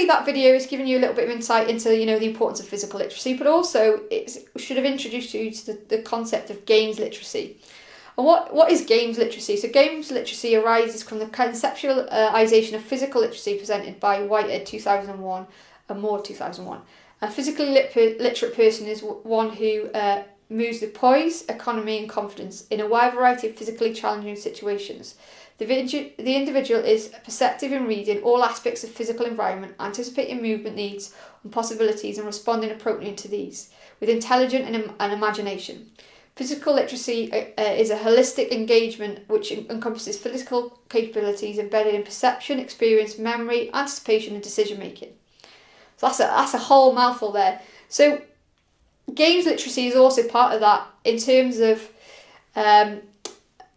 hopefully that video has given you a little bit of insight into, you know, the importance of physical literacy, but also it should have introduced you to the concept of games literacy. And what is games literacy? So games literacy arises from the conceptualisation of physical literacy presented by Whitehead 2001 and Moore 2001. A physically literate person is one who moves with poise, economy and confidence in a wide variety of physically challenging situations. The individual is perceptive in reading all aspects of physical environment, anticipating movement needs and possibilities and responding appropriately to these, with intelligence and imagination. Physical literacy is a holistic engagement which encompasses physical capabilities embedded in perception, experience, memory, anticipation and decision making. So that's a whole mouthful there. So games literacy is also part of that in terms of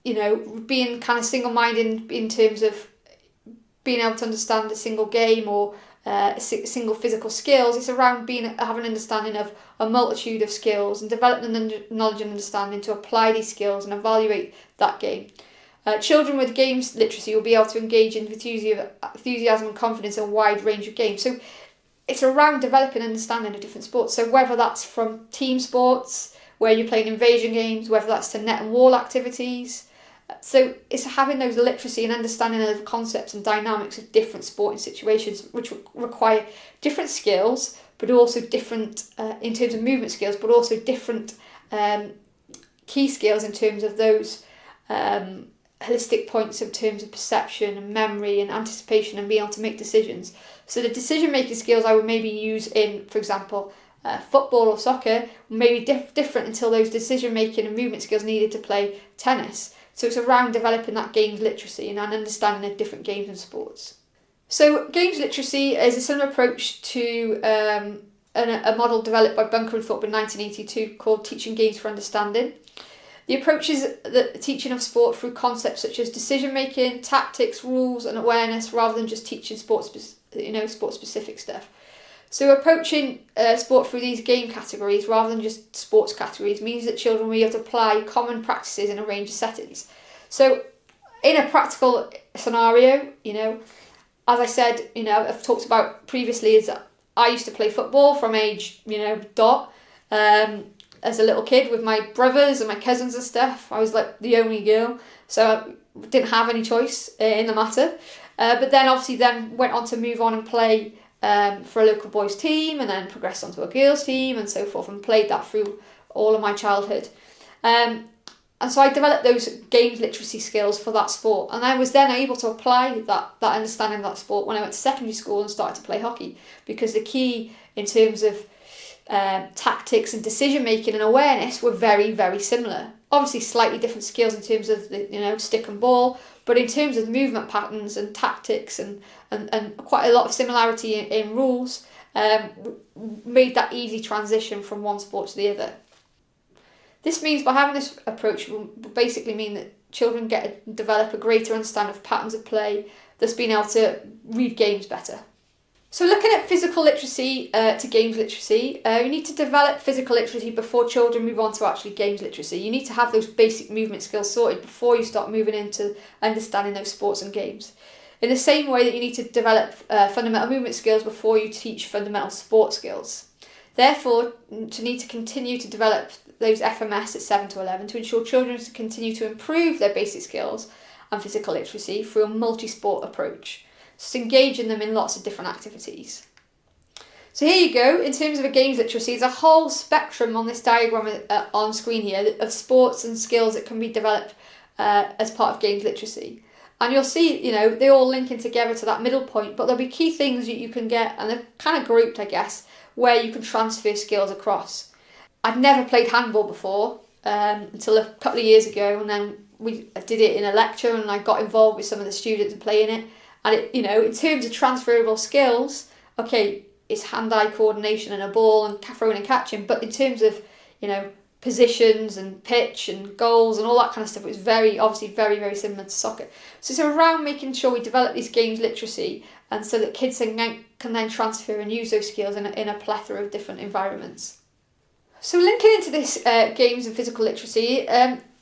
you know, being kind of single-minded in terms of being able to understand a single game or single physical skills. It's around having an understanding of a multitude of skills and developing the knowledge and understanding to apply these skills and evaluate that game. Children with games literacy will be able to engage in enthusiasm and confidence in a wide range of games. So it's around developing understanding of different sports. So whether that's from team sports, where you're playing invasion games, whether that's to net and wall activities. So it's having those literacy and understanding of concepts and dynamics of different sporting situations, which require different skills, but also different in terms of movement skills, but also different key skills in terms of those holistic points in terms of perception and memory and anticipation and being able to make decisions. So the decision-making skills I would maybe use in, for example, football or soccer may be different until those decision-making and movement skills needed to play tennis. So it's around developing that games literacy and an understanding of different games and sports. So games literacy is a similar approach to a model developed by Bunker and Thorpe in 1982 called Teaching Games for Understanding. The approach is the teaching of sport through concepts such as decision-making, tactics, rules and awareness, rather than just teaching sport-specific stuff. So approaching sport through these game categories rather than just sports categories means that children will be able to apply common practices in a range of settings. So in a practical scenario, you know, as I said, you know, I've talked about previously, is that I used to play football from age, you know, as a little kid with my brothers and my cousins and stuff. I was like the only girl, so I didn't have any choice in the matter. But then obviously went on to move on and play for a local boys team, and then progressed onto a girls team and so forth, and played that through all of my childhood. And so I developed those games literacy skills for that sport, and I was then able to apply that understanding of that sport when I went to secondary school and started to play hockey, because the key in terms of tactics and decision making and awareness were very, very similar. Obviously slightly different skills in terms of the, you know, stick and ball, but in terms of movement patterns and tactics and quite a lot of similarity in rules, made that easy transition from one sport to the other. This means by having this approach will basically mean that children develop a greater understanding of patterns of play, thus being able to read games better. So looking at physical literacy to games literacy, you need to develop physical literacy before children move on to actually games literacy. You need to have those basic movement skills sorted before you start moving into understanding those sports and games. In the same way that you need to develop fundamental movement skills before you teach fundamental sport skills. Therefore, to need to continue to develop those FMS at 7 to 11 to ensure children to continue to improve their basic skills and physical literacy through a multi-sport approach. So engaging them in lots of different activities. So here you go, in terms of a games literacy, there's a whole spectrum on this diagram on screen here of sports and skills that can be developed as part of games literacy. And you'll see, you know, they all linking together to that middle point, but there'll be key things that you can get, and they're kind of grouped, I guess, where you can transfer skills across. I'd never played handball before until a couple of years ago, and then I did it in a lecture and I got involved with some of the students and playing it. And it, you know, in terms of transferable skills, okay, it's hand-eye coordination and a ball and throwing and catching, but in terms of, you know, positions and pitch and goals and all that kind of stuff, it was obviously very, very similar to soccer. So it's around making sure we develop these games literacy, and so that kids can then transfer and use those skills in a plethora of different environments. So linking into this games and physical literacy,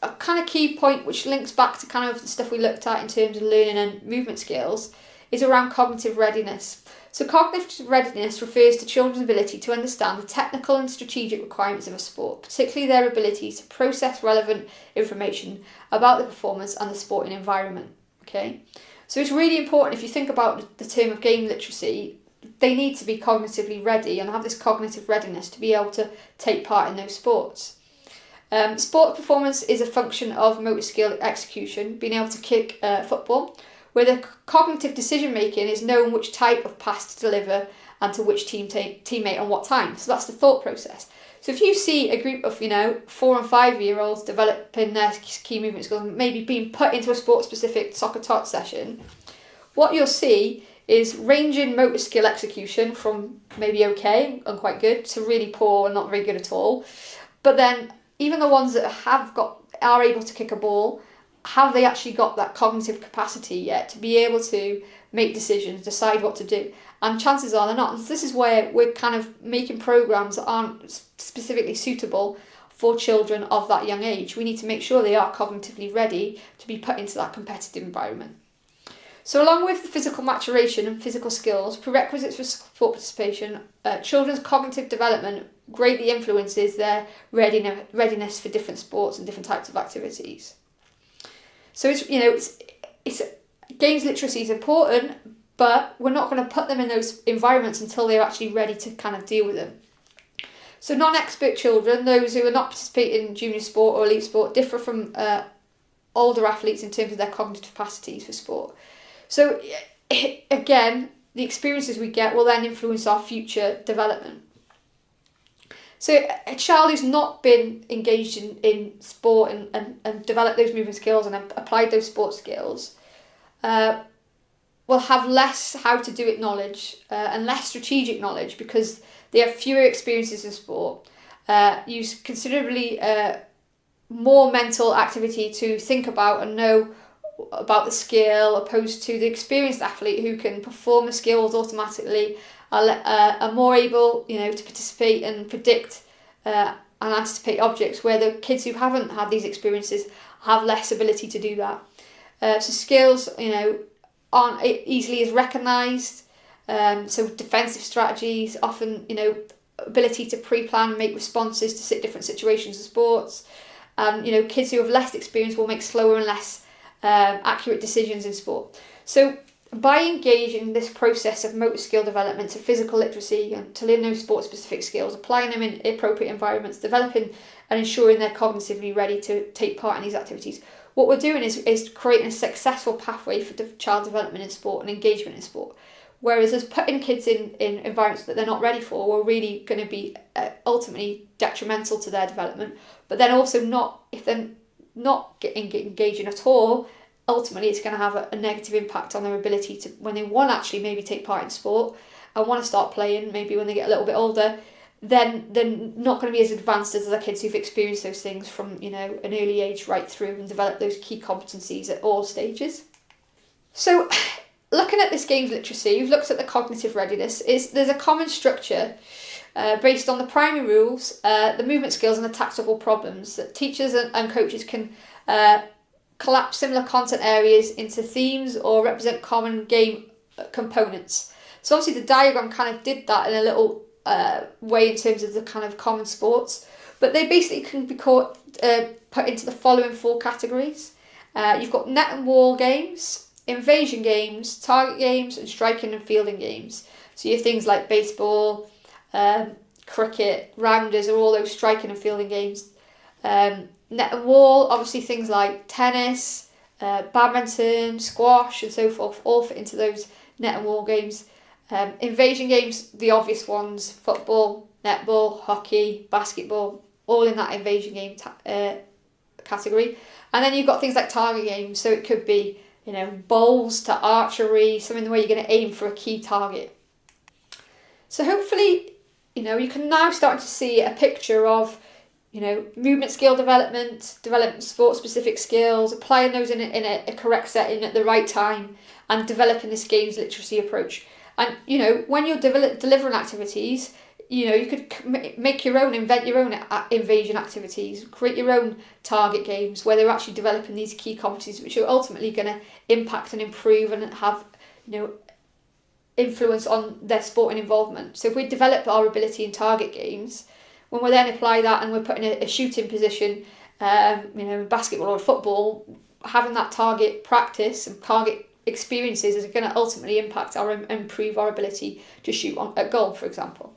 a kind of key point which links back to kind of the stuff we looked at in terms of learning and movement skills is around cognitive readiness. So cognitive readiness refers to children's ability to understand the technical and strategic requirements of a sport, particularly their ability to process relevant information about the performance and the sporting environment. Okay, so it's really important, if you think about the term of game literacy, they need to be cognitively ready and have this cognitive readiness to be able to take part in those sports. Sport performance is a function of motor skill execution, being able to kick football, where the cognitive decision making is knowing which type of pass to deliver and to which teammate and what time. So that's the thought process. So if you see a group of 4 and 5 year olds developing their key movement skills, maybe being put into a sport specific soccer tot session, what you'll see is ranging motor skill execution from maybe okay and quite good to really poor and not very good at all. But then even the ones that are able to kick a ball, have they actually got that cognitive capacity yet to be able to make decisions, decide what to do? And chances are they're not. And this is where we're kind of making programs that aren't specifically suitable for children of that young age. We need to make sure they are cognitively ready to be put into that competitive environment. So along with the physical maturation and physical skills, prerequisites for sport participation, children's cognitive development greatly influences their readiness for different sports and different types of activities. So it's games literacy is important, but we're not going to put them in those environments until they're actually ready to kind of deal with them. So non-expert children, those who are not participating in junior sport or elite sport, differ from older athletes in terms of their cognitive capacities for sport. So again, the experiences we get will then influence our future development. So a child who's not been engaged in sport and developed those movement skills and applied those sport skills will have less how to do it knowledge and less strategic knowledge, because they have fewer experiences in sport, use considerably more mental activity to think about and know about the skill, opposed to the experienced athlete who can perform the skills automatically, are more able to participate and predict and anticipate objects, where the kids who haven't had these experiences have less ability to do that. So skills aren't easily as recognised, so defensive strategies, often ability to pre-plan and make responses to different situations in sports, and kids who have less experience will make slower and less accurate decisions in sport. So by engaging in this process of motor skill development to physical literacy and to learn those sport specific skills, applying them in appropriate environments, developing and ensuring they're cognitively ready to take part in these activities, what we're doing is creating a successful pathway for child development in sport and engagement in sport. Whereas as putting kids in environments that they're not ready for, we're really going to be ultimately detrimental to their development. But then also if they're not engaging at all, ultimately it's going to have a negative impact on their ability to, when they want to actually maybe take part in sport and want to start playing, maybe when they get a little bit older, then they're not going to be as advanced as the kids who've experienced those things from an early age right through and develop those key competencies at all stages. So looking at this games literacy, we've looked at the cognitive readiness. There's a common structure based on the primary rules, the movement skills and the tactical problems that teachers and coaches can collapse similar content areas into themes or represent common game components. So obviously the diagram kind of did that in a little way in terms of the kind of common sports, but they basically can be put into the following 4 categories. You've got net and wall games, invasion games, target games, and striking and fielding games. So you have things like baseball, cricket, rounders are all those striking and fielding games. Net and wall, obviously things like tennis, badminton, squash and so forth, all fit into those net and wall games. Invasion games, the obvious ones, football, netball, hockey, basketball, all in that invasion game category. And then you've got things like target games, so it could be bowls to archery, something where you're going to aim for a key target. So hopefully you can now start to see a picture of movement skill development, developing sport specific skills, applying those in a correct setting at the right time, and developing this games literacy approach. And when you're delivering activities, you could make your own, invent your own invasion activities, create your own target games where they're actually developing these key competencies which are ultimately going to impact and improve and have influence on their sporting involvement. So if we develop our ability in target games, when we then apply that and we're put in a shooting position, basketball or football, having that target practice and target experiences is going to ultimately improve our ability to shoot at goal, for example.